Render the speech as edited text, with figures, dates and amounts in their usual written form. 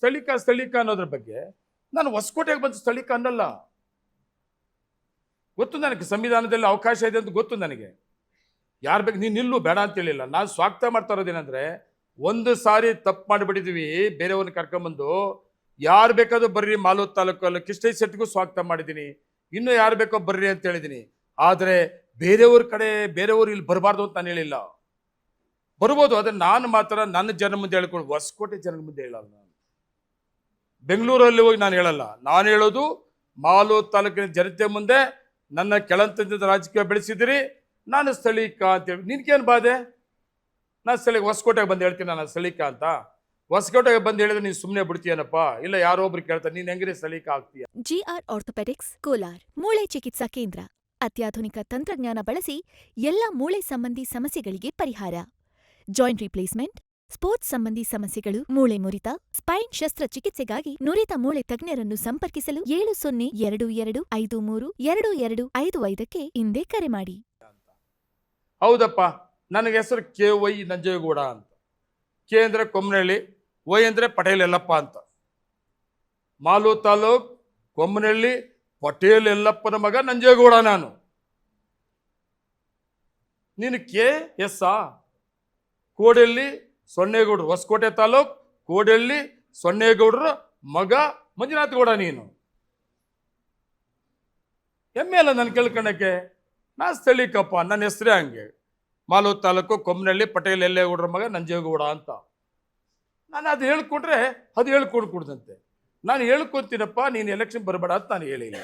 ಸ್ಥಳೀಕ ಅನ್ನೋದ್ರ ಬಗ್ಗೆ ನಾನು ಹೊಸಕೋಟೆಗೆ ಬಂದು ಸ್ಥಳೀಕ ಅನ್ನಲ್ಲ. ಗೊತ್ತು ನನಗೆ, ಸಂವಿಧಾನದಲ್ಲಿ ಅವಕಾಶ ಇದೆ ಅಂತ ಗೊತ್ತು ನನಗೆ. ಯಾರು ಬೇಕು ನೀನು ನಿಲ್ಲು, ಬೇಡ ಅಂತ ಹೇಳಿಲ್ಲ. ನಾನು ಸ್ವಾಗತ ಮಾಡ್ತಾ ಇರೋದೇನೆಂದರೆ, ಒಂದು ಸಾರಿ ತಪ್ಪು ಮಾಡಿಬಿಟ್ಟಿದ್ವಿ, ಬೇರೆಯವ್ರನ್ನ ಕರ್ಕೊಂಬಂದು ಯಾರು ಬೇಕಾದ್ರೂ ಬರ್ರಿ. ಮಾಲೂರು ತಾಲೂಕಲ್ಲಿ ಕೃಷ್ಣ ಶೆಟ್ಟಿಗೂ ಸ್ವಾಗತ ಮಾಡಿದ್ದೀನಿ, ಇನ್ನೂ ಯಾರು ಬೇಕೋ ಬರ್ರಿ ಅಂತ ಹೇಳಿದ್ದೀನಿ. ಆದರೆ ಬೇರೆಯವ್ರು ಇಲ್ಲಿ ಬರಬಾರ್ದು ಅಂತ ನಾನು ಹೇಳಿಲ್ಲ. ಬರ್ಬೋದು, ಆದರೆ ನಾನು ಮಾತ್ರ ನನ್ನ ಜನ ಮುಂದೆ ಹೇಳ್ಕೊಂಡು ಹೊಸಕೋಟೆ ಜನರ ಮುಂದೆ ಹೇಳಲ್ಲ. ನಾನು ಬೆಂಗಳೂರಲ್ಲಿ ಹೋಗಿ ನಾನು ಹೇಳಲ್ಲ. ನಾನು ಹೇಳೋದು ಮಾಲೂರು ತಾಲೂಕಿನ ಜನತೆ ಮುಂದೆ. ನನ್ನ ಕೆಳಂತದಿಂದ ರಾಜಕೀಯ ಬೆಳೆಸಿದಿರಿ, ನಾನು ಸ್ಥಳೀಕ ಅಂತೇಳಿ ನಿನ್ಗೇನು ಬಾಧೆ? ನಾನು ಹೊಸಕೋಟೆಗೆ ಬಂದು ಹೇಳ್ತೀನಿ ನಾನು ಸ್ಥಳೀಕ ಅಂತ. ಹೊಸಕೋಟೆಗೆ ಬಂದು ಹೇಳಿದ್ರೆ ನೀನು ಸುಮ್ಮನೆ ಬಿಡ್ತೀಯನಪ್ಪ? ಇಲ್ಲ, ಯಾರೋ ಒಬ್ರು ಕೇಳ್ತಾರೆ, ನೀನು ಹೆಂಗ್ರಿ ಸ್ಥಳೀಕ ಆಗ್ತೀಯ? ಜಿಆರ್ ಆರ್ಥೋಪೆಡಿಕ್ಸ್ ಕೋಲಾರ್ ಮೂಳೆ ಚಿಕಿತ್ಸಾ ಕೇಂದ್ರ. ಅತ್ಯಾಧುನಿಕ ತಂತ್ರಜ್ಞಾನ ಬಳಸಿ ಎಲ್ಲ ಮೂಳೆ ಸಂಬಂಧಿ ಸಮಸ್ಯೆಗಳಿಗೆ ಪರಿಹಾರ. ಜಾಯಿಂಟ್ ರಿಪ್ಲೇಸ್ಮೆಂಟ್, ಸ್ಪೋರ್ಟ್ಸ್ ಸಂಬಂಧಿ ಸಮಸ್ಯೆಗಳು, ಮೂಳೆ ಮುರಿತ, ಸ್ಪೈನ್ ಶಸ್ತ್ರಚಿಕಿತ್ಸೆಗಾಗಿ ನುರಿತ ಮೂಳೆ ತಜ್ಞರನ್ನು ಸಂಪರ್ಕಿಸಲು 7022532255ಕ್ಕೆ ಹಿಂದೆ ಕರೆ ಮಾಡಿ. ಹೌದಪ್ಪ, ನನಗೆ ಹೆಸರು KY ನಂಜೇಗೌಡ ಅಂತ. ಕೆ ಅಂದರೆ ಕೊಮ್ಮನಹಳ್ಳಿ, ವೈ ಅಂದರೆ ಪಟೇಲ್ ಯಲ್ಲಪ್ಪ ಅಂತ. ಮಾಲೂರು ತಾಲೂಕ್ ಕೊಮ್ಮನಹಳ್ಳಿ ಪಟೇಲ್ ಯಲ್ಲಪ್ಪನ ಮಗ ನಂಜೇಗೌಡ ನಾನು. ನೀನು KS ಕೋಡೆಯಲ್ಲಿ ಸೊನ್ನೇಗೌಡರು, ಹೊಸಕೋಟೆ ತಾಲೂಕ್ ಕೋಡೆಯಲ್ಲಿ ಸೊನ್ನೇಗೌಡರ ಮಗ ಮಂಜುನಾಥ್ ಗೌಡ. ನೀನು ಹೆಮ್ಮೆ ಅಲ್ಲ ನನ್ನ ಕೇಳ್ಕೊಳಕ್ಕೆ? ನಾನು ಸ್ಥಳೀಕಪ್ಪ, ನನ್ನ ಹೆಸರೇ ಹಂಗೆ. ಮಾಲೂರು ತಾಲೂಕು ಕೊಮ್ಮನಹಳ್ಳಿ ಪಟೇಲ್ ಯಲ್ಲೇಗೌಡರ ಮಗ ನಂಜೇಗೌಡ ಅಂತ. ನಾನು ಅದು ಹೇಳ್ಕೊಟ್ರೆ ಅದು ಹೇಳ್ಕೊಡ್ದಂತೆ. ನಾನು ಹೇಳ್ಕೊತೀನಪ್ಪ, ನೀನು ಎಲೆಕ್ಷನ್ ಬರಬೇಡ ಅಂತ ನಾನು ಹೇಳಿಲ್ಲ.